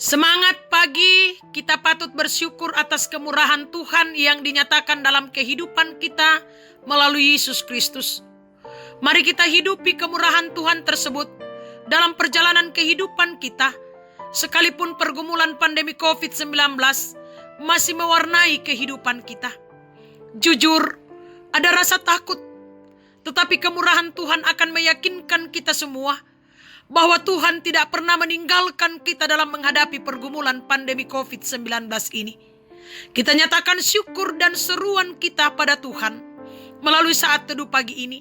Semangat pagi, kita patut bersyukur atas kemurahan Tuhan yang dinyatakan dalam kehidupan kita melalui Yesus Kristus. Mari kita hidupi kemurahan Tuhan tersebut dalam perjalanan kehidupan kita, sekalipun pergumulan pandemi COVID-19 masih mewarnai kehidupan kita. Jujur, ada rasa takut, tetapi kemurahan Tuhan akan meyakinkan kita semua bahwa Tuhan tidak pernah meninggalkan kita dalam menghadapi pergumulan pandemi COVID-19 ini. Kita nyatakan syukur dan seruan kita pada Tuhan melalui saat teduh pagi ini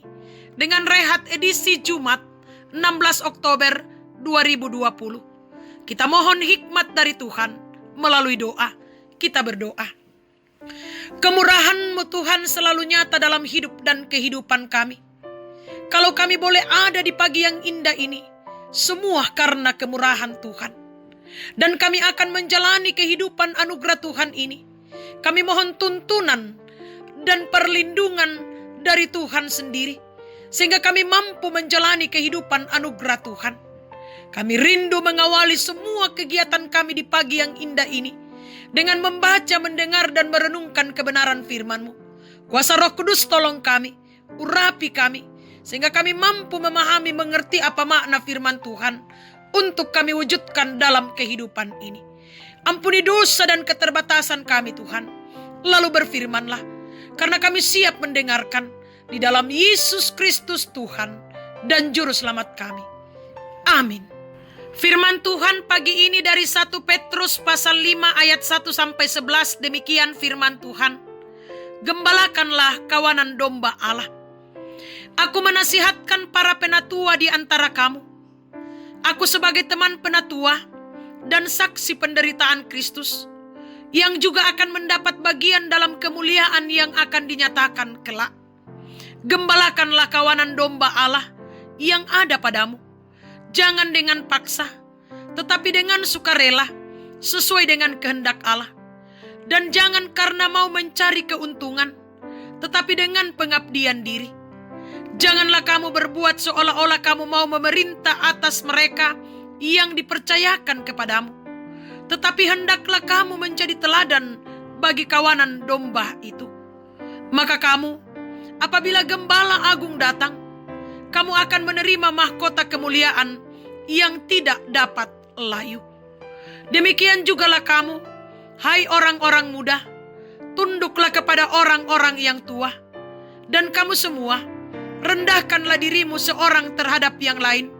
dengan rehat edisi Jumat 16 Oktober 2020. Kita mohon hikmat dari Tuhan melalui doa. Kita berdoa. Kemurahan-Mu Tuhan selalu nyata dalam hidup dan kehidupan kami. Kalau kami boleh ada di pagi yang indah ini, semua karena kemurahan Tuhan. Dan kami akan menjalani kehidupan anugerah Tuhan ini. Kami mohon tuntunan dan perlindungan dari Tuhan sendiri, sehingga kami mampu menjalani kehidupan anugerah Tuhan. Kami rindu mengawali semua kegiatan kami di pagi yang indah ini dengan membaca, mendengar, dan merenungkan kebenaran firman-Mu. Kuasa Roh Kudus tolong kami, urapi kami, sehingga kami mampu memahami, mengerti apa makna firman Tuhan untuk kami wujudkan dalam kehidupan ini. Ampuni dosa dan keterbatasan kami Tuhan. Lalu berfirmanlah, karena kami siap mendengarkan di dalam Yesus Kristus Tuhan dan Juru Selamat kami. Amin. Firman Tuhan pagi ini dari 1 Petrus pasal 5 ayat 1-11, demikian firman Tuhan. Gembalakanlah kawanan domba Allah. Aku menasihatkan para penatua di antara kamu. Aku sebagai teman penatua dan saksi penderitaan Kristus, yang juga akan mendapat bagian dalam kemuliaan yang akan dinyatakan kelak. Gembalakanlah kawanan domba Allah yang ada padamu. Jangan dengan paksa, tetapi dengan sukarela, sesuai dengan kehendak Allah. Dan jangan karena mau mencari keuntungan, tetapi dengan pengabdian diri. Janganlah kamu berbuat seolah-olah kamu mau memerintah atas mereka yang dipercayakan kepadamu. Tetapi hendaklah kamu menjadi teladan bagi kawanan domba itu. Maka kamu, apabila Gembala Agung datang, kamu akan menerima mahkota kemuliaan yang tidak dapat layu. Demikian jugalah kamu, hai orang-orang muda, tunduklah kepada orang-orang yang tua. Dan kamu semua, rendahkanlah dirimu seorang terhadap yang lain.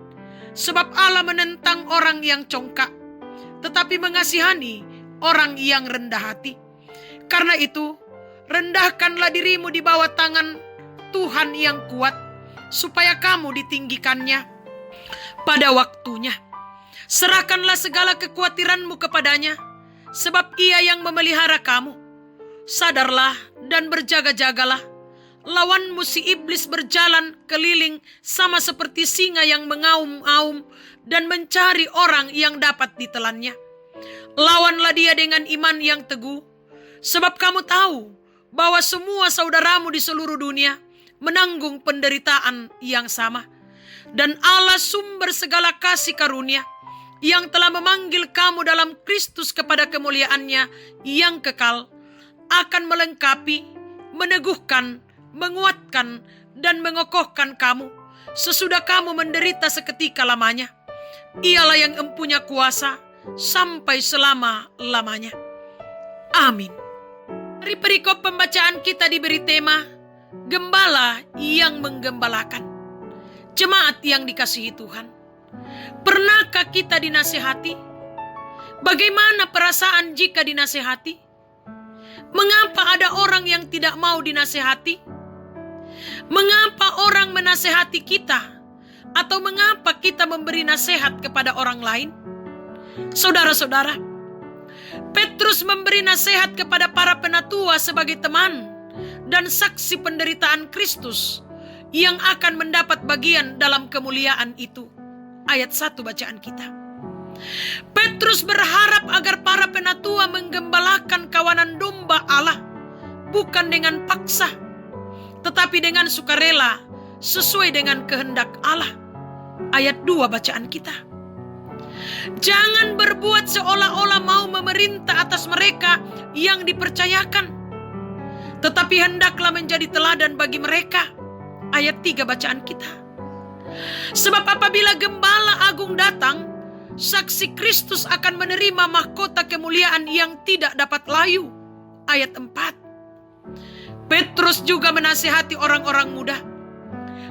Sebab Allah menentang orang yang congkak, tetapi mengasihani orang yang rendah hati. Karena itu, rendahkanlah dirimu di bawah tangan Tuhan yang kuat, supaya kamu ditinggikannya pada waktunya. Serahkanlah segala kekhawatiranmu kepadanya, sebab Ia yang memelihara kamu. Sadarlah dan berjaga-jagalah. Lawanmu si iblis berjalan keliling sama seperti singa yang mengaum-aum dan mencari orang yang dapat ditelannya. Lawanlah dia dengan iman yang teguh, sebab kamu tahu bahwa semua saudaramu di seluruh dunia menanggung penderitaan yang sama. Dan Allah sumber segala kasih karunia yang telah memanggil kamu dalam Kristus kepada kemuliaannya yang kekal, akan melengkapi, meneguhkan, menguatkan, dan mengokohkan kamu sesudah kamu menderita seketika lamanya. Ialah yang empunya kuasa sampai selama-lamanya. Amin. Dari perikop pembacaan kita diberi tema Gembala yang menggembalakan. Jemaat yang dikasihi Tuhan, pernahkah kita dinasihati? Bagaimana perasaan jika dinasihati? Mengapa ada orang yang tidak mau dinasihati? Mengapa orang menasihati kita? Atau mengapa kita memberi nasihat kepada orang lain? Saudara-saudara, Petrus memberi nasihat kepada para penatua sebagai teman dan saksi penderitaan Kristus yang akan mendapat bagian dalam kemuliaan itu. Ayat 1 bacaan kita. Petrus berharap agar para penatua menggembalakan kawanan domba Allah, bukan dengan paksa, tetapi dengan sukarela, sesuai dengan kehendak Allah. Ayat 2 bacaan kita. Jangan berbuat seolah-olah mau memerintah atas mereka yang dipercayakan, tetapi hendaklah menjadi teladan bagi mereka. Ayat 3 bacaan kita. Sebab apabila Gembala Agung datang, saksi Kristus akan menerima mahkota kemuliaan yang tidak dapat layu. Ayat 4. Petrus juga menasihati orang-orang muda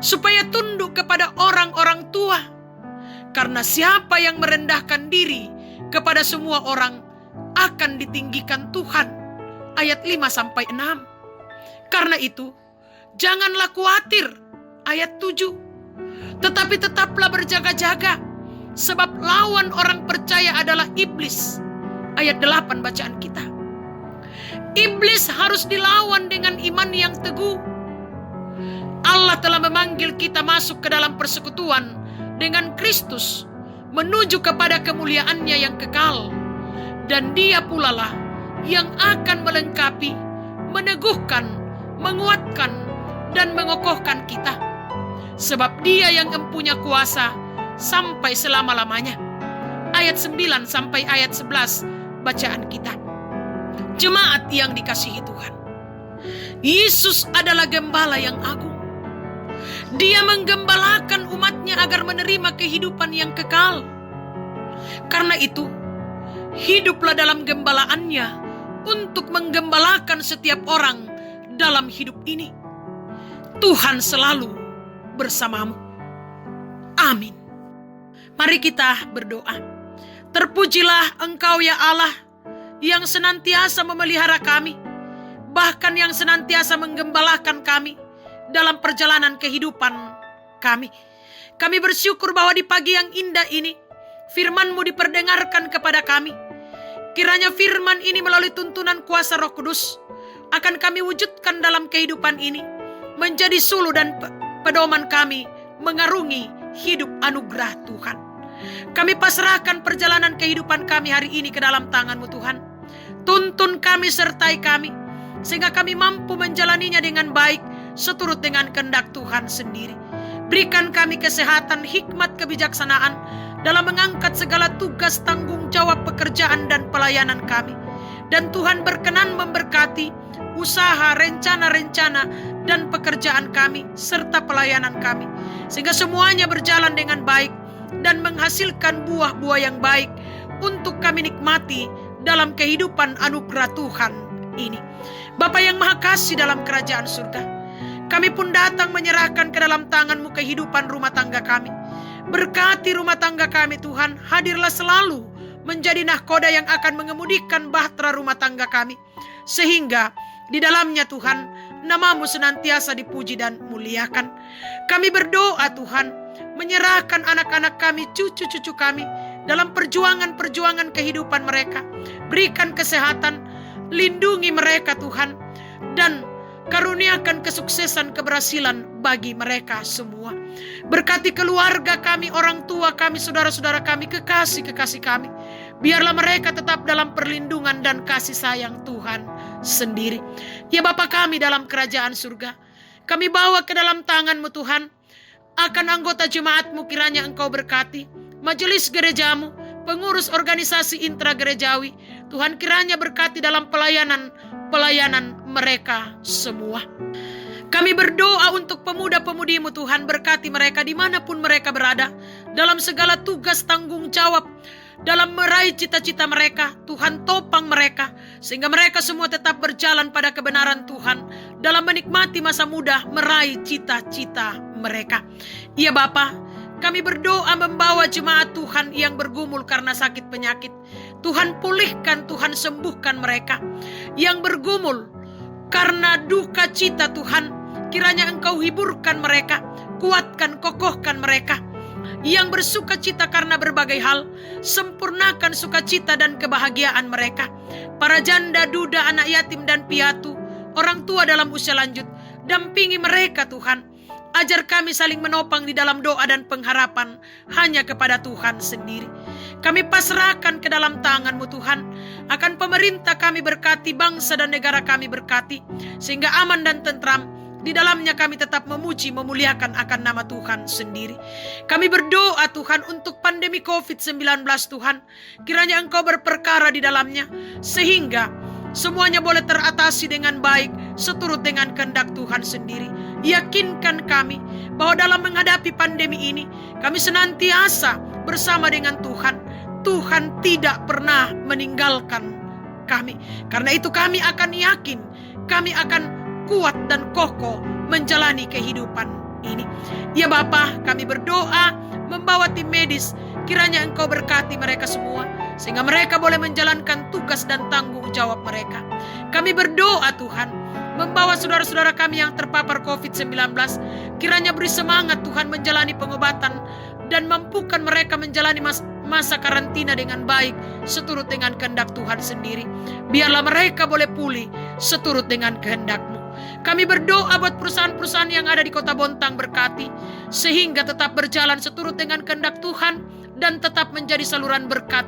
supaya tunduk kepada orang-orang tua, karena siapa yang merendahkan diri kepada semua orang akan ditinggikan Tuhan. Ayat 5-6. Karena itu, janganlah khawatir. Ayat 7. Tetapi tetaplah berjaga-jaga, sebab lawan orang percaya adalah iblis. Ayat 8 bacaan kita. Iblis harus dilawan dengan iman yang teguh. Allah telah memanggil kita masuk ke dalam persekutuan dengan Kristus, menuju kepada kemuliaannya yang kekal. Dan Dia pula lah yang akan melengkapi, meneguhkan, menguatkan, dan mengokohkan kita. Sebab Dia yang empunya kuasa sampai selama-lamanya. Ayat 9 sampai ayat 11 bacaan kita. Jemaat yang dikasihi Tuhan, Yesus adalah gembala yang agung. Dia menggembalakan umatnya agar menerima kehidupan yang kekal. Karena itu, hiduplah dalam gembalaannya untuk menggembalakan setiap orang dalam hidup ini. Tuhan selalu bersamamu. Amin. Mari kita berdoa. Terpujilah Engkau ya Allah, yang senantiasa memelihara kami, bahkan yang senantiasa menggembalakan kami dalam perjalanan kehidupan kami. Kami bersyukur bahwa di pagi yang indah ini, firman-Mu diperdengarkan kepada kami. Kiranya firman ini melalui tuntunan kuasa Roh Kudus akan kami wujudkan dalam kehidupan ini, menjadi suluh dan pedoman kami mengarungi hidup anugerah Tuhan. Kami pasrahkan perjalanan kehidupan kami hari ini ke dalam tangan-Mu Tuhan. Tuntun kami, sertai kami, sehingga kami mampu menjalaninya dengan baik, seturut dengan kehendak Tuhan sendiri. Berikan kami kesehatan, hikmat, kebijaksanaan dalam mengangkat segala tugas, tanggung jawab, pekerjaan, dan pelayanan kami. Dan Tuhan berkenan memberkati usaha, rencana-rencana, dan pekerjaan kami, serta pelayanan kami, sehingga semuanya berjalan dengan baik dan menghasilkan buah-buah yang baik untuk kami nikmati dalam kehidupan anugerah Tuhan ini. Bapa yang Maha Kasih dalam kerajaan surga, kami pun datang menyerahkan ke dalam tangan-Mu kehidupan rumah tangga kami. Berkati rumah tangga kami Tuhan, hadirlah selalu menjadi nahkoda yang akan mengemudikan bahtera rumah tangga kami, sehingga di dalamnya Tuhan, nama-Mu senantiasa dipuji dan muliakan. Kami berdoa Tuhan, menyerahkan anak-anak kami, cucu-cucu kami dalam perjuangan-perjuangan kehidupan mereka. Berikan kesehatan, lindungi mereka Tuhan, dan karuniakan kesuksesan, keberhasilan bagi mereka semua. Berkati keluarga kami, orang tua kami, saudara-saudara kami, kekasih-kekasih kami. Biarlah mereka tetap dalam perlindungan dan kasih sayang Tuhan sendiri. Ya Bapa kami dalam kerajaan surga, kami bawa ke dalam tangan-Mu Tuhan, akan anggota jemaat-Mu kiranya Engkau berkati, majelis gerejamu, pengurus organisasi intragerejawi, Tuhan kiranya berkati dalam pelayanan mereka semua. Kami berdoa untuk pemuda-pemudi-Mu Tuhan, berkati mereka dimanapun mereka berada, dalam segala tugas tanggung jawab, dalam meraih cita-cita mereka. Tuhan topang mereka, sehingga mereka semua tetap berjalan pada kebenaran Tuhan, dalam menikmati masa muda, meraih cita-cita mereka. Ya Bapa, kami berdoa membawa jemaat Tuhan yang bergumul karena sakit penyakit. Tuhan pulihkan, Tuhan sembuhkan mereka. Yang bergumul karena duka cita Tuhan, kiranya Engkau hiburkan mereka, kuatkan, kokohkan mereka. Yang bersuka cita karena berbagai hal, sempurnakan sukacita dan kebahagiaan mereka. Para janda, duda, anak yatim dan piatu, orang tua dalam usia lanjut, dampingi mereka Tuhan. Ajar kami saling menopang di dalam doa dan pengharapan hanya kepada Tuhan sendiri. Kami pasrahkan ke dalam tangan-Mu Tuhan. Akan pemerintah kami berkati, bangsa dan negara kami berkati, sehingga aman dan tentram. di dalamnya kami tetap memuji, memuliakan akan nama Tuhan sendiri. Kami berdoa Tuhan untuk pandemi COVID-19 Tuhan. Kiranya Engkau berperkara di dalamnya, sehingga semuanya boleh teratasi dengan baik, seturut dengan kehendak Tuhan sendiri. Yakinkan kami bahwa dalam menghadapi pandemi ini, kami senantiasa bersama dengan Tuhan. Tuhan tidak pernah meninggalkan kami. Karena itu kami akan yakin, kami akan kuat dan kokoh menjalani kehidupan ini. Ya Bapa, kami berdoa membawa tim medis, kiranya Engkau berkati mereka semua, sehingga mereka boleh menjalankan tugas dan tanggung jawab mereka. Kami berdoa Tuhan, membawa saudara-saudara kami yang terpapar COVID-19, kiranya beri semangat Tuhan menjalani pengobatan, dan mampukan mereka menjalani masa karantina dengan baik, seturut dengan kehendak Tuhan sendiri. Biarlah mereka boleh pulih seturut dengan kehendak-Mu. Kami berdoa buat perusahaan-perusahaan yang ada di Kota Bontang, berkati, sehingga tetap berjalan seturut dengan kehendak Tuhan, dan tetap menjadi saluran berkat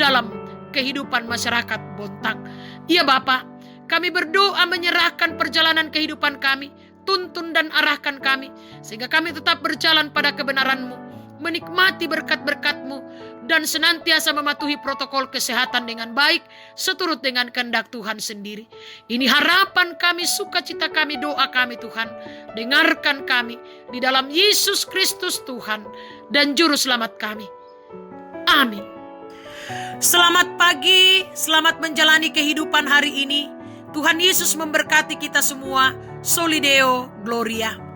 dalam kehidupan masyarakat Bontang. Ya Bapa, kami berdoa menyerahkan perjalanan kehidupan kami, tuntun dan arahkan kami, sehingga kami tetap berjalan pada kebenaran-Mu, menikmati berkat-berkat-Mu, dan senantiasa mematuhi protokol kesehatan dengan baik, seturut dengan kehendak Tuhan sendiri. Ini harapan kami, sukacita kami, doa kami Tuhan. Dengarkan kami di dalam Yesus Kristus Tuhan dan Juru Selamat kami. Amin. Selamat pagi, selamat menjalani kehidupan hari ini. Tuhan Yesus memberkati kita semua. Soli Deo Gloria.